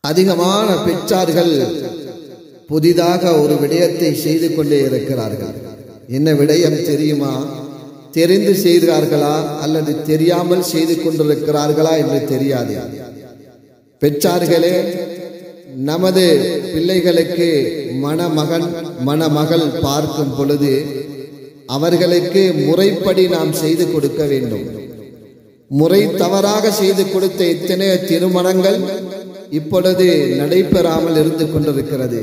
அதிகமான பெற்றார்கள் புதிதாக ஒரு விடயத்தை செய்து கொண்டே இருக்கிறார்கள். என்ன விடயம் தெரியுமா? தெரிந்து செய்கிறார்களா அல்லது தெரியாமல் செய்து கொண்டிருக்கிறார்களா என்று தெரியாது. பெற்றார்களே, நமது பிள்ளைகளுக்கு மணமகன் மணமகள் பார்க்கும் பொழுது அவர்களுக்கு முறைப்படி நாம் செய்து கொடுக்க வேண்டும். முறை தவறாக செய்து கொடுத்த எத்தனையோ திருமணங்கள் இப்பொழுது நடைபெறாமல் இருந்து கொண்டிருக்கிறது.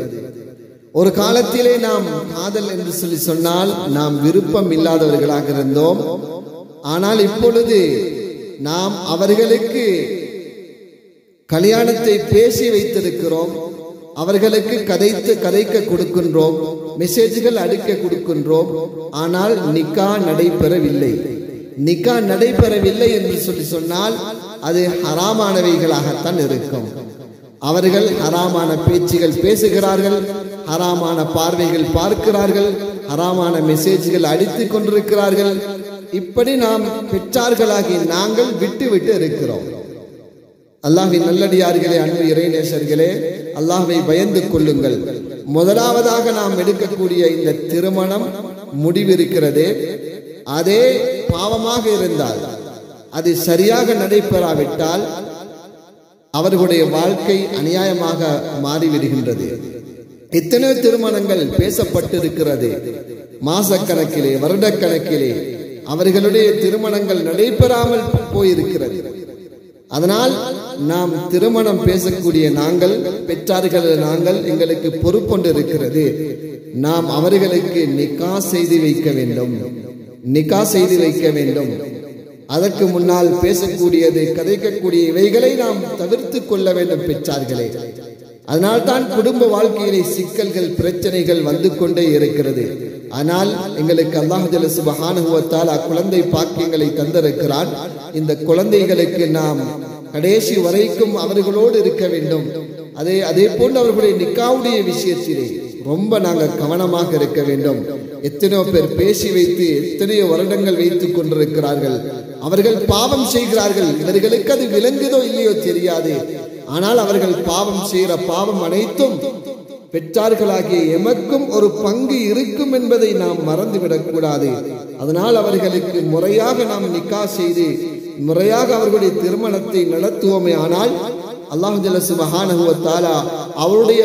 ஒரு காலத்திலே நாம் காதல் என்று சொன்னால் நாம் விருப்பம் இல்லாதவர்களாக இருந்தோம். ஆனால் இப்பொழுது நாம் அவர்களுக்கு கல்யாணத்தை பேசி வைத்திருக்கிறோம். அவர்களுக்கு கதைக்க கொடுக்கின்றோம், மெசேஜ்கள் அடிக்க கொடுக்கின்றோம். ஆனால் நிக்கா நடைபெறவில்லை. நிக்கா நடைபெறவில்லை என்று சொன்னால் அது ஹராமானவைகளாகத்தான் இருக்கும். அவர்கள் ஹராமான பேச்சுகள் பேசுகிறார்கள், ஹராமான பார்வைகள் பார்க்கிறார்கள், ஹராமான மெசேஜ்கள் அடித்துக் கொண்டிருக்கிறார்கள். இப்படி நாம் பெற்றார்களாகி நாங்கள் விட்டு இருக்கிறோம். அல்லாஹ்வின் நல்லடியார்களே, அன்பு இறைநேசர்களே, அல்லாஹ்வை பயந்து கொள்ளுங்கள். முதலாவதாக நாம் எடுக்கக்கூடிய இந்த திருமணம் முடிவிருக்கிறதே, அதே பாவமாக இருந்தால், அது சரியாக நடைபெறாவிட்டால் அவர்களுடைய வாழ்க்கை அநியாயமாக மாறிவிடுகின்றது. எத்தனையோ திருமணங்கள் பேசப்பட்டிருக்கிறது. மாசக்கணக்கிலே, வருடக்கணக்கிலே அவர்களுடைய திருமணங்கள் நடைபெறாமல் போயிருக்கிறது. அதனால் நாம் திருமணம் பேசக்கூடிய நாங்கள், பெற்றார்கள் நாங்கள், எங்களுக்கு பொறுப்பொன்று இருக்கிறது. நாம் அவர்களுக்கு நிக்கா செய்து வைக்க வேண்டும். நிக்கா செய்து வைக்க வேண்டும். அதற்கு முன்னால் பேசக்கூடியது, கதைக்கக்கூடிய இவைகளை நாம் தவிர்த்து கொள்ள வேண்டும் பெற்றார்களே. அதனால்தான் குடும்ப வாழ்க்கையிலே சிக்கல்கள், பிரச்சனைகள் வந்து கொண்டே இருக்கிறது. ஆனால் எங்களுக்கு அல்லாஹ் ஜல்ல சுப்ஹானஹு வ தஆலா குழந்தை பாக்கியங்களை தந்திருக்கிறான். இந்த குழந்தைகளுக்கு நாம் கடைசி வரைக்கும் அவர்களோடு இருக்க வேண்டும். அதே போன்று அவர்களுடைய நிக்காவுடைய விஷயத்திலே ரொம்ப நாங்கள் கவனமாக இருக்க வேண்டும். எத்தனையோ பேர் பேசி வைத்து எத்தனையோ வருடங்கள் வைத்துக் கொண்டிருக்கிறார்கள். அவர்கள் பாவம் செய்கிறார்கள். இவர்களுக்கு அது விளங்குதோ இல்லையோ தெரியாது. ஆனால் அவர்கள் பாவம் செய்கிற பாவம் அனைத்தும் பெற்றார்களாகிய எமக்கும் ஒரு பங்கு இருக்கும் என்பதை நாம் மறந்துவிடக் கூடாது. அதனால் அவர்களுக்கு முறையாக நாம் நிக்கா செய்து முறையாக அவர்களுடைய திருமணத்தை நடத்துவோமே ஆனால் அல்லாஹ் ஜல்ல சுப்ஹானஹு வ தஆலா அவருடைய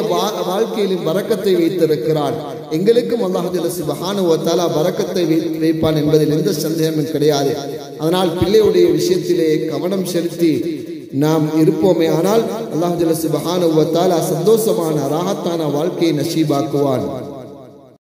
வாழ்க்கையிலும் பரக்கத்தை வைத்திருக்கிறான். எங்களுக்கும் அல்லாஹ் ஜல்ல சுப்ஹானஹு வ தஆலா பரக்கத்தை வைப்பான் என்பதில் எந்த சந்தேகமும் கிடையாது. அதனால் பிள்ளையுடைய விஷயத்திலே கவனம் செலுத்தி நாம் இருப்போமே ஆனால் அல்லாஹ் ஜல்ல சுப்ஹானஹு வ தஆலா சந்தோஷமான ராஹத்தான வாழ்க்கையை நசீபாக்குவான்.